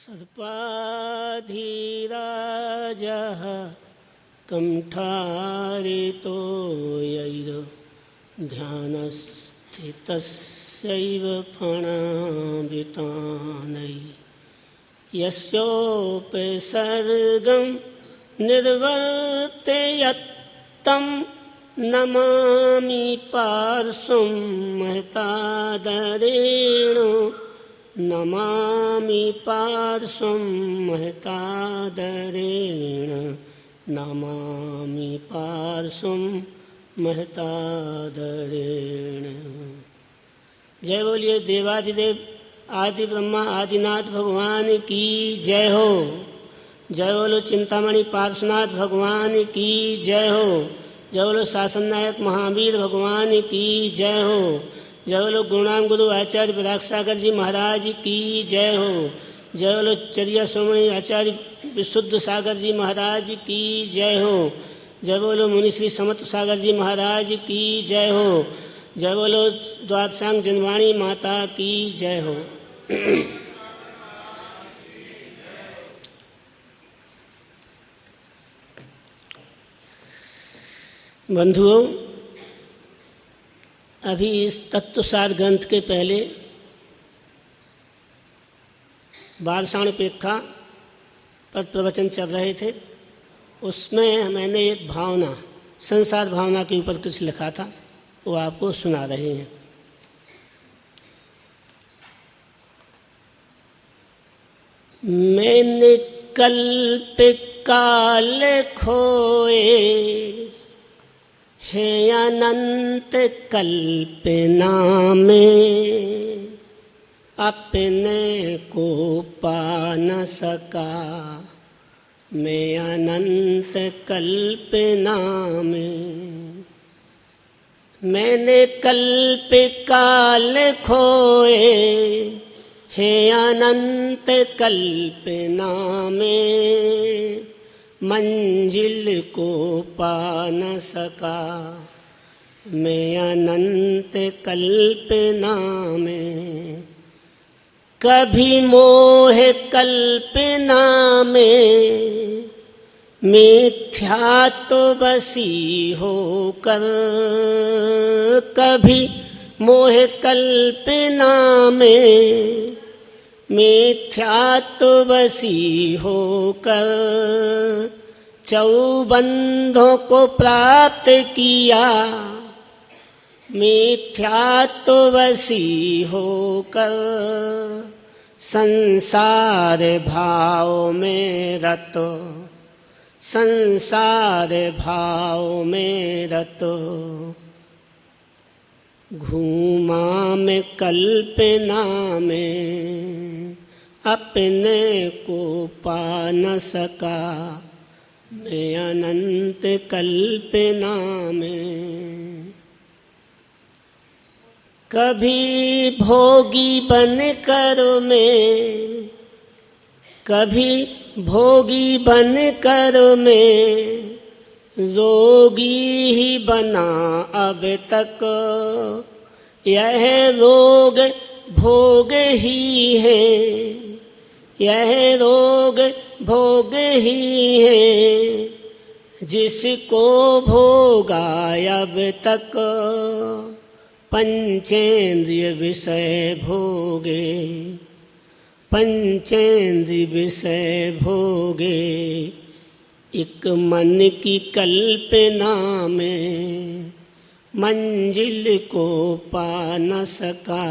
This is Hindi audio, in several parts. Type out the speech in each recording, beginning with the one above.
सर्पाधिराजः कंठारितो यैर्ध्यानस्थितस्यैव फणाभितानै यस्योपसर्गं निर्वर्तयत्तं नमामि पार्श्वं महतादरेण नमामि पार्श्वं महतादरेण नमामि पार्श्वं महतादरेण। जय बोलिए देवाधिदेव आदि ब्रह्मा आदिनाथ भगवान की जय हो। जय बोलो चिंतामणि पार्श्वनाथ भगवान की जय हो। जय बोलो शासन नायक महावीर भगवान की जय हो। जय बोलो गुरुनाम गुरु आचार्य विराग सागर जी महाराज की जय हो। जय बोलो चरिया सोमणी आचार्य विशुद्ध सागर जी महाराज की जय हो। जय बोलो मुनिश्री समत सागर जी महाराज की जय हो। जय बोलो द्वादशांग जनवाणी माता की जय हो। बंधुओं, अभी इस तत्वसार ग्रंथ के पहले बालसाणुपेक्षा पर प्रवचन चल रहे थे। उसमें मैंने एक भावना, संसार भावना के ऊपर कुछ लिखा था, वो आपको सुना रहे हैं। मैंने कल्प काल खोए है अनंत कल्पना में, अपने को पा न सका मैं अनंत कल्पना में। मैंने कल्प काल खोए है अनंत कल्पना में, मंजिल को पा न सका मैं अनंत कल्पना में। कभी मोह कल्पना में मिथ्या तो बसी होकर, कभी मोह कल्पना में मिथ्या तो बसी होकर, चौबंधों को प्राप्त किया मिथ्या तो बसी होकर। संसार भाव में रतो, संसार भाव में रतो, घूमा मैं कल्पना में, अपने को पा न सका मैं अनंत कल्पना में। कभी भोगी बन कर मैं, कभी भोगी बन कर मैं रोगी ही बना अब तक। यह रोग भोग ही है, यह रोग भोग ही है, जिसको भोगा अब तक। पंचेंद्रिय विषय भोगे, पंचेंद्रिय विषय भोगे, एक मन की कल्पना में मंजिल को पा न सका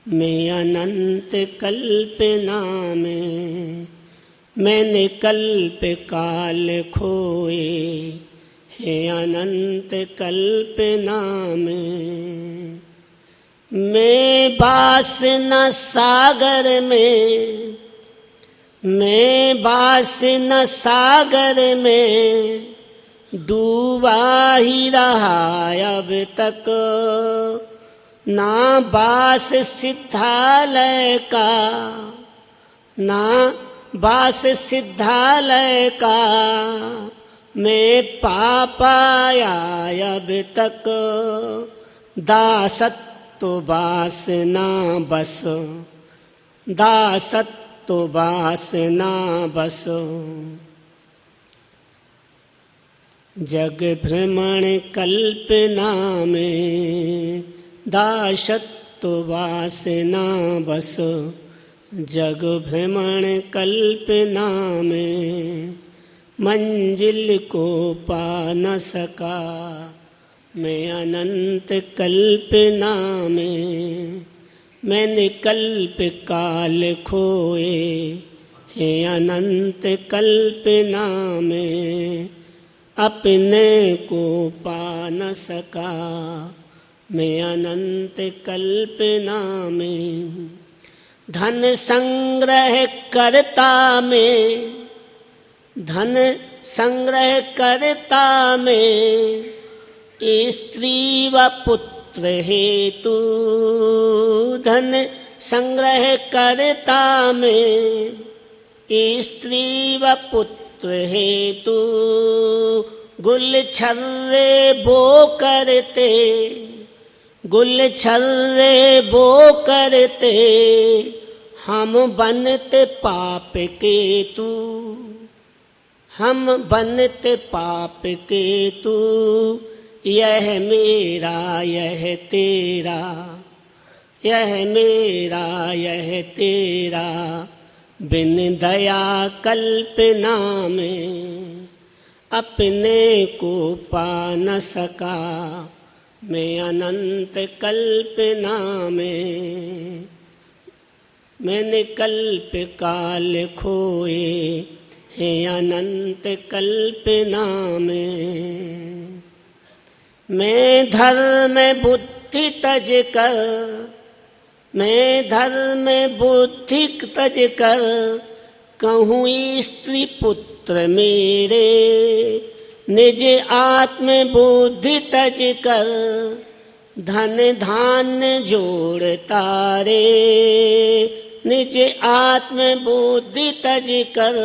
मैं अनंत कल्पना में। मैंने कल्प काल खोए है अनंत कल्पना में। मैं वासना सागर में, मैं वासना सागर में डूबा ही रहा अब तक। ना बास सिद्धालय का, ना बास सिद्धालय का मैं पा पाया अब तक। दासत्व वासना बस, दासत्व तो वासना बसो। जग भ्रमण कल्पना में दासत्व वासना बसो। जग भ्रमण कल्पना में मंजिल को पा न सका। मैं अनंत कल्पना में मैंने कल्प काल खोए है। अनंत कल्पना में अपने को पा न सका। मैं अनंत कल्पना में धन संग्रह करता में धन संग्रह करता में स्त्री व पुत्र हेतु। धन संग्रह करता में स्त्री व पुत्र हेतु। गुल छर्रे बो करते गुल छर्रे बो करते हम बनते पाप के तू। हम बनते पाप के तू। यह मेरा यह तेरा यह मेरा यह तेरा। बिन दया कल्पना में अपने को पा न सका। मैं अनंत कल्पना में मैंने कल्प काल खोए है। अनंत कल्पना में मैं धर्म बुद्धि तज कर मैं धर्म बुद्धि तज कर कहूँ स्त्री पुत्र मेरे। निज आत्म बुद्धि तज कर धन धान्य जोड़ता रे। निज आत्म बुद्धि तज कर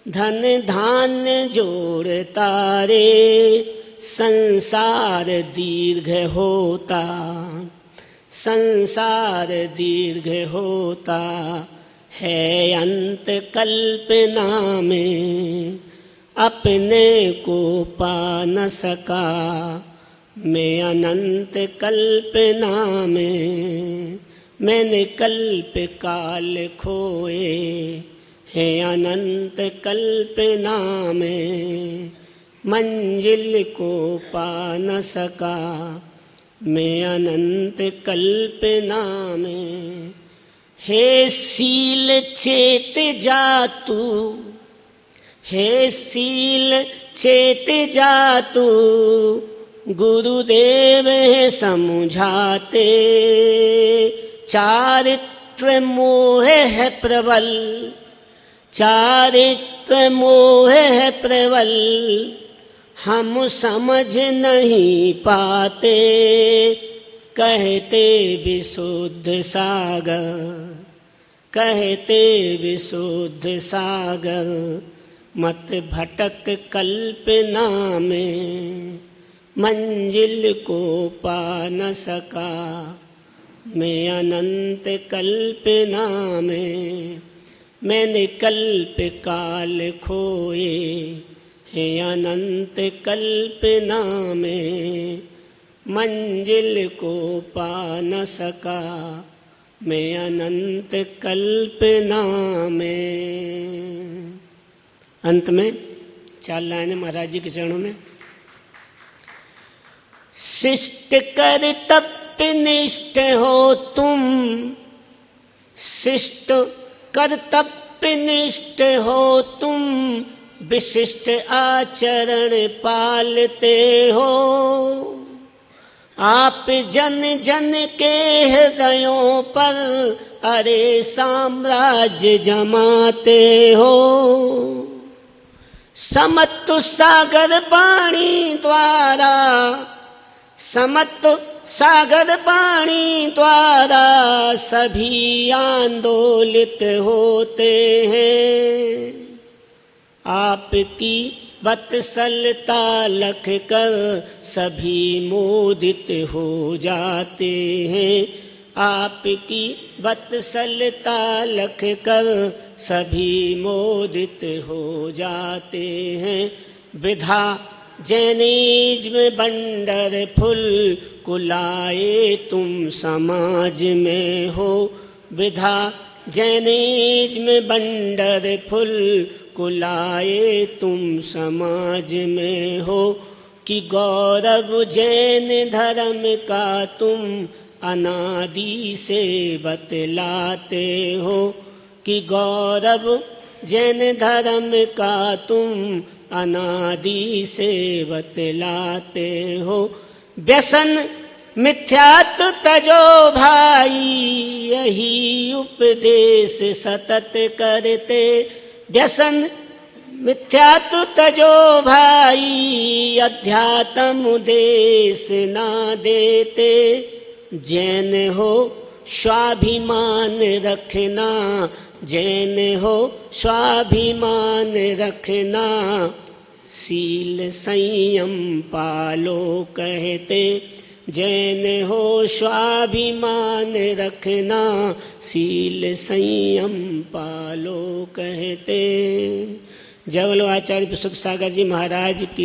धन धान्य जोड़ता रे। संसार दीर्घ होता संसार दीर्घ होता है। अंत कल्पना में अपने को पा न सका। मैं अनंत कल्पना में मैंने कल्प काल खोए है। अनंत कल्पना में मंजिल को पा न सका। मैं अनंत कल्पना में हे सील चेत जा तू। हे सील चेत जा तू। गुरुदेव है समझाते। चारित्र मोह है प्रबल चारित्र मोह है प्रबल। हम समझ नहीं पाते कहते विशुद्ध सागर कहते विशुद्ध सागर। मत भटक कल्पना में मंजिल को पा न सका। मैं अनंत कल्पना में मैंने कल्प काल खोए है। अनंत कल्पना में मंजिल को पा न सका। मैं अनंत कल्पना में। अंत में 4 लाइनें महाराज जी के चरणों में। शिष्ट कर तपनिष्ठ हो तुम। शिष्ट कर तपनिष्ठ हो तुम। विशिष्ट आचरण पालते हो। आप जन जन के हृदयों पर अरे साम्राज्य जमाते हो। समत्व सागर वाणी द्वारा समत्व सागर वाणी द्वारा सभी आंदोलित होते हैं। आपकी वत्सलता लख कर सभी मोदित हो जाते हैं। आपकी वत्सलता लख कर सभी मोदित हो जाते हैं। विधा जैनिज्म बंडर फुल कुलाए तुम समाज में हो। विधा जैनिज्म बंडर फुल कुलाए तुम समाज में हो। कि गौरव जैन धर्म का तुम अनादि से बतलाते हो। कि गौरव जैन धर्म का तुम अनादि से बतलाते हो। व्यसन मिथ्यात्व तजो भाई यही उपदेश सतत करते। व्यसन मिथ्यात्व तजो भाई अध्यात्म देश ना देते। जैन हो स्वाभिमान रखना, जैन हो स्वाभिमान रखना, शील संयम पालो कहते। जैन हो स्वाभिमान रखना, शील संयम पालो कहते। जय बोलो आचार्य प्रसुत सागर जी महाराज की।